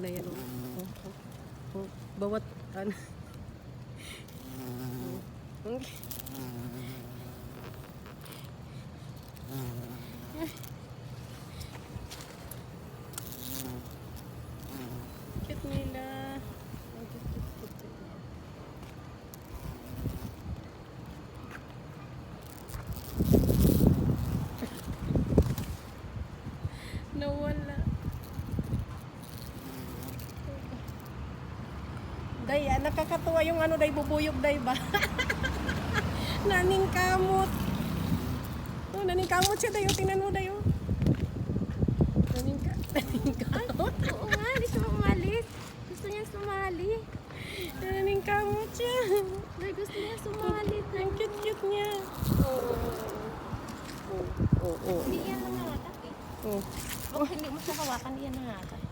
Na yan, oh. Bawat ano. Cute nila. Ang cute. Nawala. Day, nakakatuwa yung ano, day, bubuyog, day ba? Naning kamot. Oh, naning kamot siya, day. Tingnan mo, day. Naning kamot. Oo nga, hindi siya umalis. Gusto niya sumali. Naning kamot siya. Ay, gusto niya sumali. Ang cute niya. Oh. Hindi yan nangangatak eh. Oh. Baka hindi mo siya hawakan, hindi yan nangangatak.